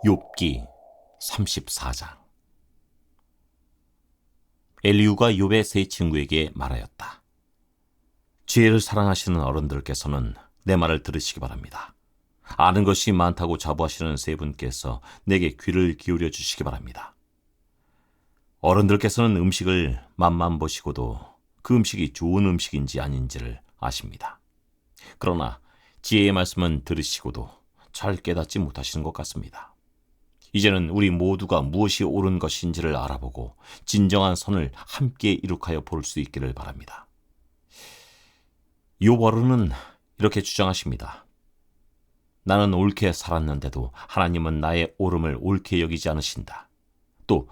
욥기 34장. 엘리후가 욥의 세 친구에게 말하였다. 지혜를 사랑하시는 어른들께서는 내 말을 들으시기 바랍니다. 아는 것이 많다고 자부하시는 세 분께서 내게 귀를 기울여 주시기 바랍니다. 어른들께서는 음식을 맛만 보시고도 그 음식이 좋은 음식인지 아닌지를 아십니다. 그러나 지혜의 말씀은 들으시고도 잘 깨닫지 못하시는 것 같습니다. 이제는 우리 모두가 무엇이 옳은 것인지를 알아보고 진정한 선을 함께 이룩하여 볼 수 있기를 바랍니다. 욥 어른은 이렇게 주장하십니다. 나는 옳게 살았는데도 하나님은 나의 옳음을 옳게 여기지 않으신다. 또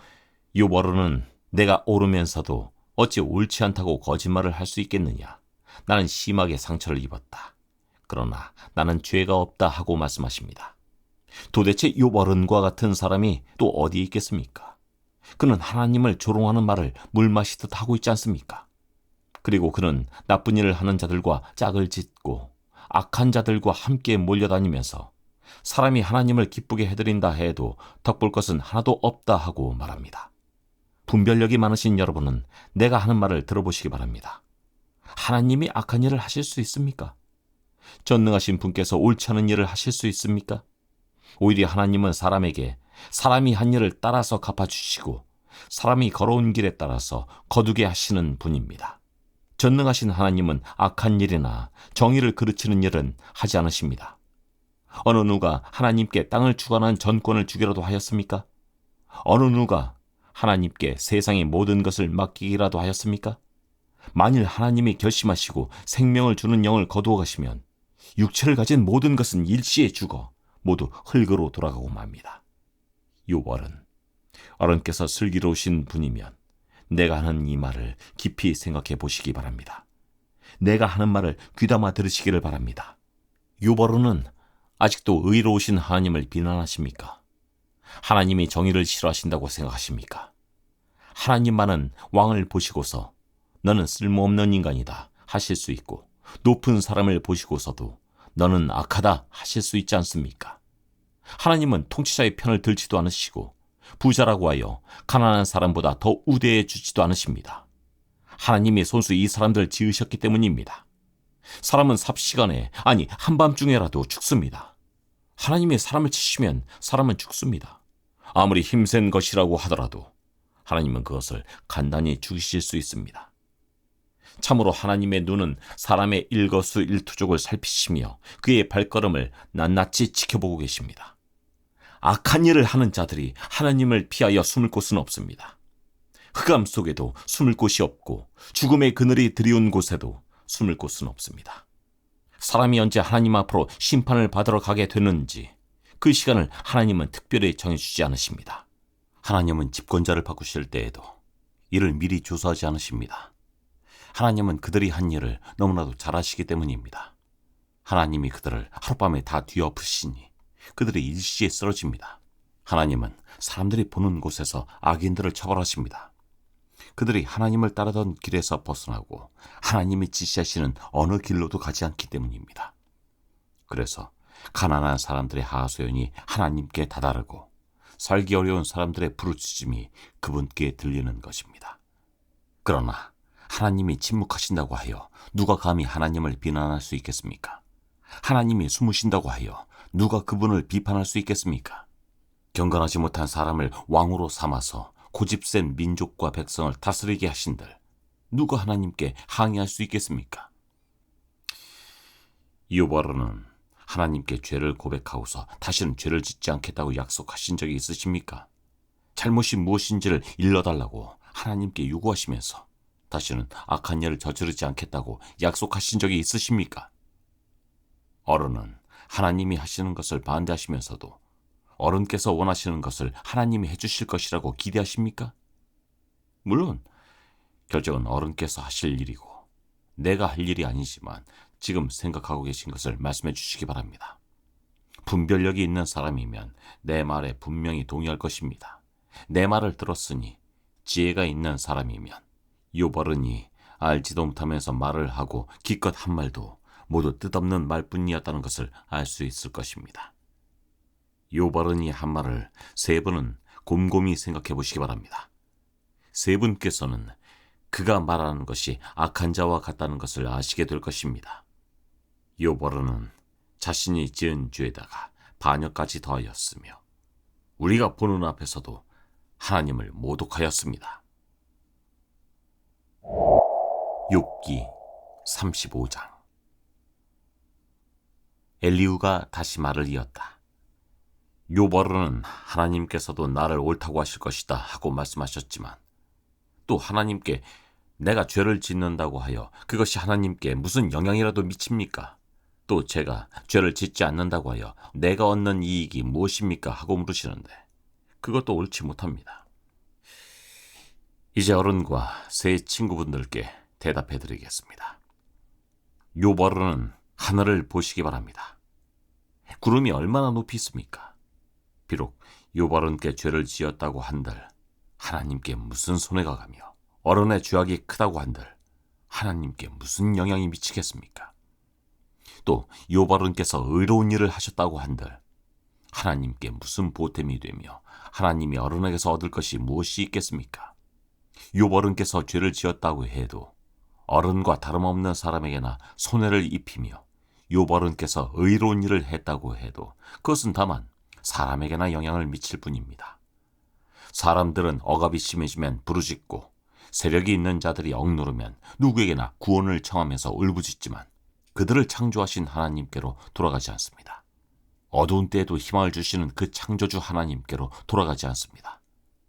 욥 어른은 내가 옳으면서도 어찌 옳지 않다고 거짓말을 할 수 있겠느냐. 나는 심하게 상처를 입었다. 그러나 나는 죄가 없다 하고 말씀하십니다. 도대체 욥 어른과 같은 사람이 또 어디 있겠습니까? 그는 하나님을 조롱하는 말을 물 마시듯 하고 있지 않습니까? 그리고 그는 나쁜 일을 하는 자들과 짝을 짓고 악한 자들과 함께 몰려다니면서 사람이 하나님을 기쁘게 해드린다 해도 덕볼 것은 하나도 없다 하고 말합니다. 분별력이 많으신 여러분은 내가 하는 말을 들어보시기 바랍니다. 하나님이 악한 일을 하실 수 있습니까? 전능하신 분께서 옳지 않은 일을 하실 수 있습니까? 오히려 하나님은 사람에게 사람이 한 일을 따라서 갚아주시고 사람이 걸어온 길에 따라서 거두게 하시는 분입니다. 전능하신 하나님은 악한 일이나 정의를 그르치는 일은 하지 않으십니다. 어느 누가 하나님께 땅을 주관한 전권을 주기라도 하였습니까? 어느 누가 하나님께 세상의 모든 것을 맡기기라도 하였습니까? 만일 하나님이 결심하시고 생명을 주는 영을 거두어 가시면 육체를 가진 모든 것은 일시에 죽어 모두 흙으로 돌아가고 맙니다. 욥 어른께서 슬기로우신 분이면 내가 하는 이 말을 깊이 생각해 보시기 바랍니다. 내가 하는 말을 귀담아 들으시기를 바랍니다. 욥 어른은 아직도 의로우신 하나님을 비난하십니까? 하나님이 정의를 싫어하신다고 생각하십니까? 하나님만은 왕을 보시고서 너는 쓸모없는 인간이다 하실 수 있고 높은 사람을 보시고서도 너는 악하다 하실 수 있지 않습니까? 하나님은 통치자의 편을 들지도 않으시고 부자라고 하여 가난한 사람보다 더 우대해 주지도 않으십니다. 하나님이 손수 이 사람들을 지으셨기 때문입니다. 사람은 삽시간에 아니 한밤중에라도 죽습니다. 하나님이 사람을 치시면 사람은 죽습니다. 아무리 힘센 것이라고 하더라도 하나님은 그것을 간단히 죽이실 수 있습니다. 참으로 하나님의 눈은 사람의 일거수일투족을 살피시며 그의 발걸음을 낱낱이 지켜보고 계십니다. 악한 일을 하는 자들이 하나님을 피하여 숨을 곳은 없습니다. 흑암 속에도 숨을 곳이 없고 죽음의 그늘이 드리운 곳에도 숨을 곳은 없습니다. 사람이 언제 하나님 앞으로 심판을 받으러 가게 되는지 그 시간을 하나님은 특별히 정해주지 않으십니다. 하나님은 집권자를 바꾸실 때에도 이를 미리 조사하지 않으십니다. 하나님은 그들이 한 일을 너무나도 잘 아시기 때문입니다. 하나님이 그들을 하룻밤에 다 뒤엎으시니 그들이 일시에 쓰러집니다. 하나님은 사람들이 보는 곳에서 악인들을 처벌하십니다. 그들이 하나님을 따르던 길에서 벗어나고 하나님이 지시하시는 어느 길로도 가지 않기 때문입니다. 그래서 가난한 사람들의 하소연이 하나님께 다다르고 살기 어려운 사람들의 부르짖음이 그분께 들리는 것입니다. 그러나 하나님이 침묵하신다고 하여 누가 감히 하나님을 비난할 수 있겠습니까? 하나님이 숨으신다고 하여 누가 그분을 비판할 수 있겠습니까? 경건하지 못한 사람을 왕으로 삼아서 고집센 민족과 백성을 다스리게 하신들 누가 하나님께 항의할 수 있겠습니까? 욥 어른은 하나님께 죄를 고백하고서 다시는 죄를 짓지 않겠다고 약속하신 적이 있으십니까? 잘못이 무엇인지를 일러달라고 하나님께 요구하시면서 다시는 악한 일을 저지르지 않겠다고 약속하신 적이 있으십니까? 어른은 하나님이 하시는 것을 반대하시면서도 어른께서 원하시는 것을 하나님이 해주실 것이라고 기대하십니까? 물론 결정은 어른께서 하실 일이고 내가 할 일이 아니지만 지금 생각하고 계신 것을 말씀해 주시기 바랍니다. 분별력이 있는 사람이면 내 말에 분명히 동의할 것입니다. 내 말을 들었으니 지혜가 있는 사람이면 욥 어른이 알지도 못하면서 말을 하고 기껏 한 말도 모두 뜻없는 말뿐이었다는 것을 알 수 있을 것입니다. 요바른이 한 말을 세 분은 곰곰이 생각해 보시기 바랍니다. 세 분께서는 그가 말하는 것이 악한 자와 같다는 것을 아시게 될 것입니다. 요바른은 자신이 지은 죄에다가 반역까지 더하였으며 우리가 보는 앞에서도 하나님을 모독하였습니다. 욥기 35장. 엘리후가 다시 말을 이었다. 요바르는 하나님께서도 나를 옳다고 하실 것이다 하고 말씀하셨지만 또 하나님께 내가 죄를 짓는다고 하여 그것이 하나님께 무슨 영향이라도 미칩니까? 또 제가 죄를 짓지 않는다고 하여 내가 얻는 이익이 무엇입니까? 하고 물으시는데 그것도 옳지 못합니다. 이제 어른과 세 친구분들께 대답해 드리겠습니다. 요바르는 하늘을 보시기 바랍니다. 구름이 얼마나 높이 있습니까? 비록 요바른께 죄를 지었다고 한들 하나님께 무슨 손해가 가며 어른의 죄악이 크다고 한들 하나님께 무슨 영향이 미치겠습니까? 또 요바른께서 의로운 일을 하셨다고 한들 하나님께 무슨 보탬이 되며 하나님이 어른에게서 얻을 것이 무엇이 있겠습니까? 요바른께서 죄를 지었다고 해도 어른과 다름없는 사람에게나 손해를 입히며 요바른께서 의로운 일을 했다고 해도 그것은 다만 사람에게나 영향을 미칠 뿐입니다. 사람들은 억압이 심해지면 부르짖고 세력이 있는 자들이 억누르면 누구에게나 구원을 청하면서 울부짖지만 그들을 창조하신 하나님께로 돌아가지 않습니다. 어두운 때에도 희망을 주시는 그 창조주 하나님께로 돌아가지 않습니다.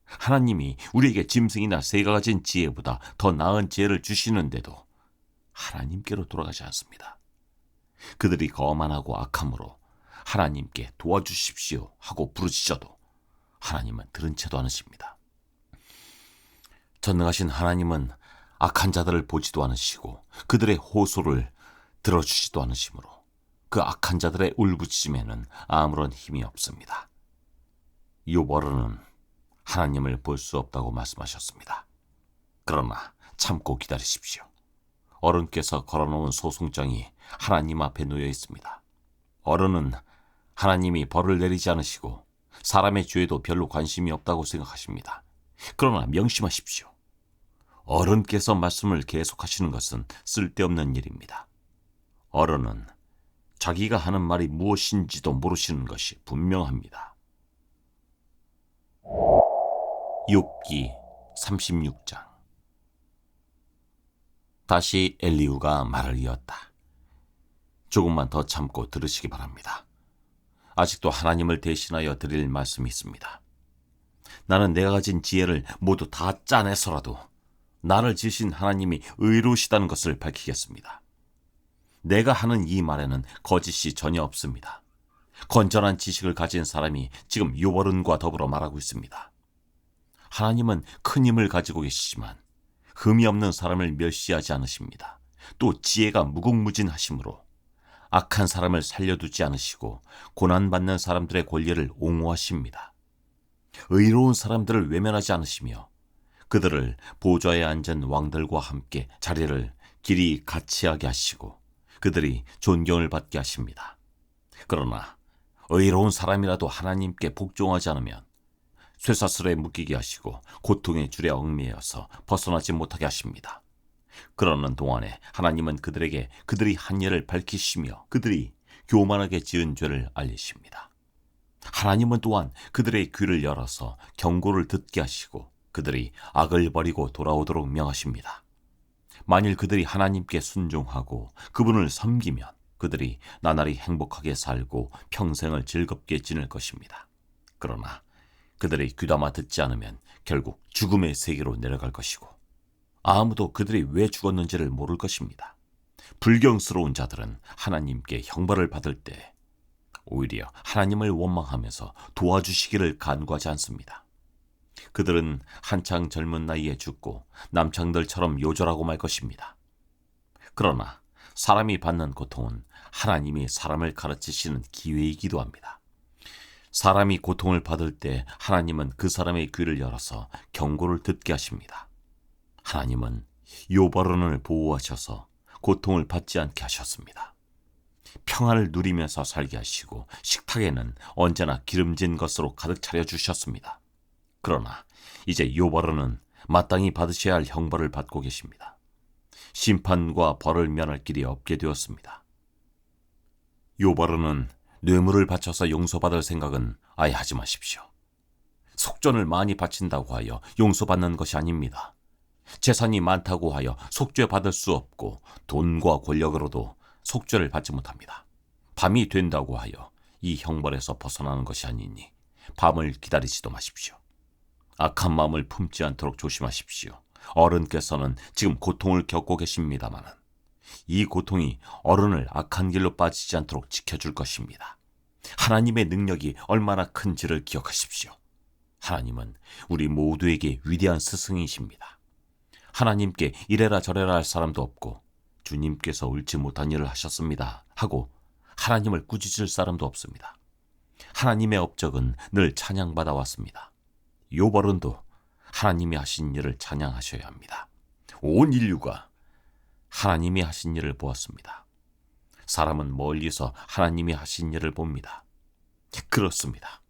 하나님이 우리에게 짐승이나 새가 가진 지혜보다 더 나은 지혜를 주시는데도 하나님께로 돌아가지 않습니다. 그들이 거만하고 악함으로 하나님께 도와주십시오 하고 부르짖어도 하나님은 들은 채도 않으십니다. 전능하신 하나님은 악한 자들을 보지도 않으시고 그들의 호소를 들어주지도 않으시므로 그 악한 자들의 울부짖음에는 아무런 힘이 없습니다. 요바르는 하나님을 볼 수 없다고 말씀하셨습니다. 그러나 참고 기다리십시오. 어른께서 걸어놓은 소송장이 하나님 앞에 놓여 있습니다. 어른은 하나님이 벌을 내리지 않으시고 사람의 죄에도 별로 관심이 없다고 생각하십니다. 그러나 명심하십시오. 어른께서 말씀을 계속하시는 것은 쓸데없는 일입니다. 어른은 자기가 하는 말이 무엇인지도 모르시는 것이 분명합니다. 욥기 36장. 다시 엘리후가 말을 이었다. 조금만 더 참고 들으시기 바랍니다. 아직도 하나님을 대신하여 드릴 말씀이 있습니다. 나는 내가 가진 지혜를 모두 다 짜내서라도 나를 지으신 하나님이 의로우시다는 것을 밝히겠습니다. 내가 하는 이 말에는 거짓이 전혀 없습니다. 건전한 지식을 가진 사람이 지금 요바른과 더불어 말하고 있습니다. 하나님은 큰 힘을 가지고 계시지만 흠이 없는 사람을 멸시하지 않으십니다. 또 지혜가 무궁무진하심으로 악한 사람을 살려두지 않으시고 고난받는 사람들의 권리를 옹호하십니다. 의로운 사람들을 외면하지 않으시며 그들을 보좌에 앉은 왕들과 함께 자리를 길이 같이 하게 하시고 그들이 존경을 받게 하십니다. 그러나 의로운 사람이라도 하나님께 복종하지 않으면 쇠사슬에 묶이게 하시고 고통의 줄에 얽매여서 벗어나지 못하게 하십니다. 그러는 동안에 하나님은 그들에게 그들이 한 일을 밝히시며 그들이 교만하게 지은 죄를 알리십니다. 하나님은 또한 그들의 귀를 열어서 경고를 듣게 하시고 그들이 악을 버리고 돌아오도록 명하십니다. 만일 그들이 하나님께 순종하고 그분을 섬기면 그들이 나날이 행복하게 살고 평생을 즐겁게 지낼 것입니다. 그러나 그들이 귀담아 듣지 않으면 결국 죽음의 세계로 내려갈 것이고 아무도 그들이 왜 죽었는지를 모를 것입니다. 불경스러운 자들은 하나님께 형벌을 받을 때 오히려 하나님을 원망하면서 도와주시기를 간구하지 않습니다. 그들은 한창 젊은 나이에 죽고 남창들처럼 요절하고 말 것입니다. 그러나 사람이 받는 고통은 하나님이 사람을 가르치시는 기회이기도 합니다. 사람이 고통을 받을 때 하나님은 그 사람의 귀를 열어서 경고를 듣게 하십니다. 하나님은 요바른을 보호하셔서 고통을 받지 않게 하셨습니다. 평안을 누리면서 살게 하시고 식탁에는 언제나 기름진 것으로 가득 차려주셨습니다. 그러나 이제 요벌은 마땅히 받으셔야 할 형벌을 받고 계십니다. 심판과 벌을 면할 길이 없게 되었습니다. 요벌은 뇌물을 바쳐서 용서받을 생각은 아예 하지 마십시오. 속전을 많이 바친다고 하여 용서받는 것이 아닙니다. 재산이 많다고 하여 속죄받을 수 없고 돈과 권력으로도 속죄를 받지 못합니다. 밤이 된다고 하여 이 형벌에서 벗어나는 것이 아니니 밤을 기다리지도 마십시오. 악한 마음을 품지 않도록 조심하십시오. 어른께서는 지금 고통을 겪고 계십니다마는 이 고통이 어른을 악한 길로 빠지지 않도록 지켜줄 것입니다. 하나님의 능력이 얼마나 큰지를 기억하십시오. 하나님은 우리 모두에게 위대한 스승이십니다. 하나님께 이래라 저래라 할 사람도 없고 주님께서 옳지 못한 일을 하셨습니다 하고 하나님을 꾸짖을 사람도 없습니다. 하나님의 업적은 늘 찬양받아 왔습니다. 요벌은도 하나님이 하신 일을 찬양하셔야 합니다. 온 인류가 하나님이 하신 일을 보았습니다. 사람은 멀리서 하나님이 하신 일을 봅니다. 그렇습니다.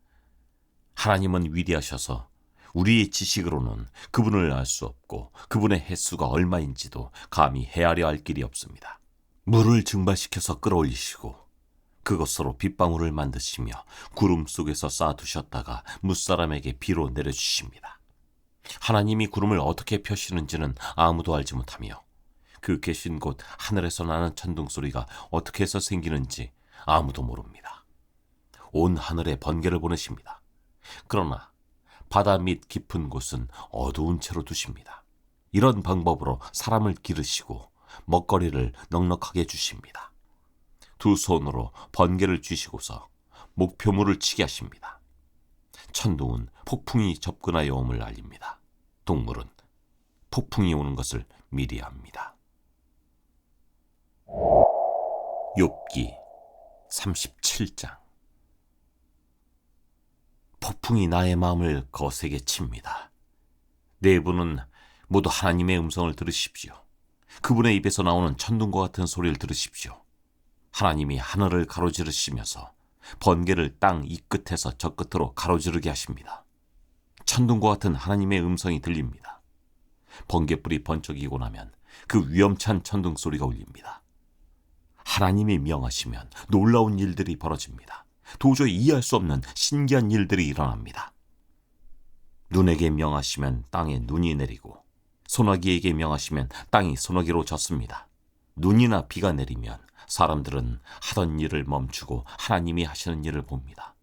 하나님은 위대하셔서 우리의 지식으로는 그분을 알 수 없고 그분의 횟수가 얼마인지도 감히 헤아려 알 길이 없습니다. 물을 증발시켜서 끌어올리시고 그것으로 빗방울을 만드시며 구름 속에서 쌓아두셨다가 무사람에게 비로 내려주십니다. 하나님이 구름을 어떻게 펴시는지는 아무도 알지 못하며 그 계신 곳 하늘에서 나는 천둥 소리가 어떻게 해서 생기는지 아무도 모릅니다. 온 하늘에 번개를 보내십니다. 그러나 바다 밑 깊은 곳은 어두운 채로 두십니다. 이런 방법으로 사람을 기르시고 먹거리를 넉넉하게 주십니다. 두 손으로 번개를 쥐시고서 목표물을 치게 하십니다. 천둥은 폭풍이 접근하여 옴을 알립니다. 동물은 폭풍이 오는 것을 미리 합니다. 욥기 37장. 폭풍이 나의 마음을 거세게 칩니다. 내부는 모두 하나님의 음성을 들으십시오. 그분의 입에서 나오는 천둥과 같은 소리를 들으십시오. 하나님이 하늘을 가로지르시면서 번개를 땅 이 끝에서 저 끝으로 가로지르게 하십니다. 천둥과 같은 하나님의 음성이 들립니다. 번개불이 번쩍이고 나면 그 위험찬 천둥 소리가 울립니다. 하나님이 명하시면 놀라운 일들이 벌어집니다. 도저히 이해할 수 없는 신기한 일들이 일어납니다. 눈에게 명하시면 땅에 눈이 내리고 소나기에게 명하시면 땅이 소나기로 젖습니다. 눈이나 비가 내리면 사람들은 하던 일을 멈추고 하나님이 하시는 일을 봅니다.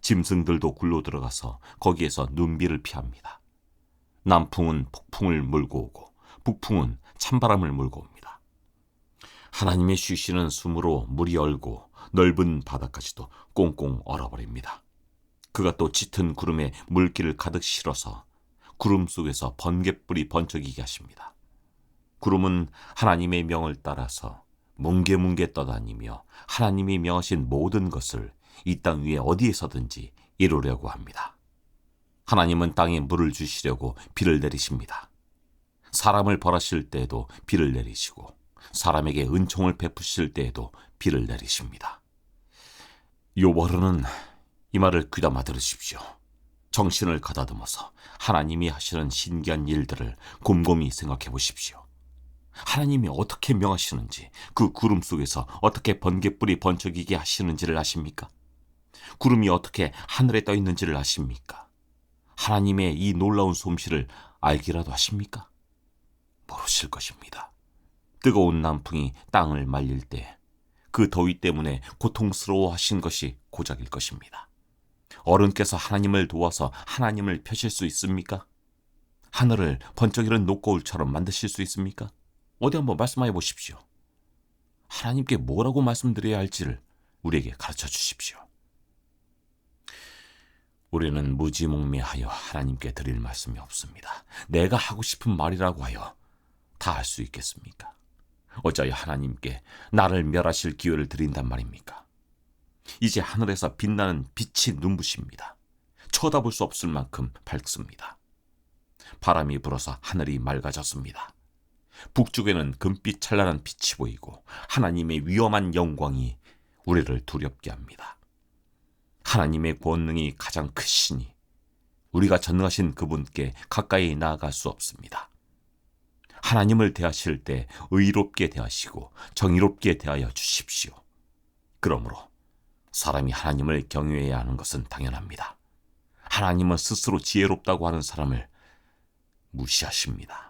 짐승들도 굴로 들어가서 거기에서 눈비를 피합니다. 남풍은 폭풍을 몰고 오고 북풍은 찬바람을 몰고 옵니다. 하나님의 쉬시는 숨으로 물이 얼고 넓은 바다까지도 꽁꽁 얼어버립니다. 그가 또 짙은 구름에 물기를 가득 실어서 구름 속에서 번갯불이 번쩍이게 하십니다. 구름은 하나님의 명을 따라서 뭉게뭉게 떠다니며 하나님이 명하신 모든 것을 이 땅 위에 어디에서든지 이루려고 합니다. 하나님은 땅에 물을 주시려고 비를 내리십니다. 사람을 벌하실 때에도 비를 내리시고 사람에게 은총을 베푸실 때에도 비를 내리십니다. 요벌은 이 말을 귀담아 들으십시오. 정신을 가다듬어서 하나님이 하시는 신기한 일들을 곰곰이 생각해 보십시오. 하나님이 어떻게 명하시는지, 그 구름 속에서 어떻게 번갯불이 번쩍이게 하시는지를 아십니까? 구름이 어떻게 하늘에 떠 있는지를 아십니까? 하나님의 이 놀라운 솜씨를 알기라도 하십니까? 모르실 것입니다. 뜨거운 남풍이 땅을 말릴 때 그 더위 때문에 고통스러워 하신 것이 고작일 것입니다. 어른께서 하나님을 도와서 하나님을 펴실 수 있습니까? 하늘을 번쩍이는 녹거울처럼 만드실 수 있습니까? 어디 한번 말씀해 보십시오. 하나님께 뭐라고 말씀드려야 할지를 우리에게 가르쳐 주십시오. 우리는 무지몽매하여 하나님께 드릴 말씀이 없습니다. 내가 하고 싶은 말이라고 하여 다 할 수 있겠습니까? 어찌하여 하나님께 나를 멸하실 기회를 드린단 말입니까? 이제 하늘에서 빛나는 빛이 눈부십니다. 쳐다볼 수 없을 만큼 밝습니다. 바람이 불어서 하늘이 맑아졌습니다. 북쪽에는 금빛 찬란한 빛이 보이고 하나님의 위엄한 영광이 우리를 두렵게 합니다. 하나님의 권능이 가장 크시니 우리가 전능하신 그분께 가까이 나아갈 수 없습니다. 하나님을 대하실 때 의롭게 대하시고 정의롭게 대하여 주십시오. 그러므로 사람이 하나님을 경외해야 하는 것은 당연합니다. 하나님은 스스로 지혜롭다고 하는 사람을 무시하십니다.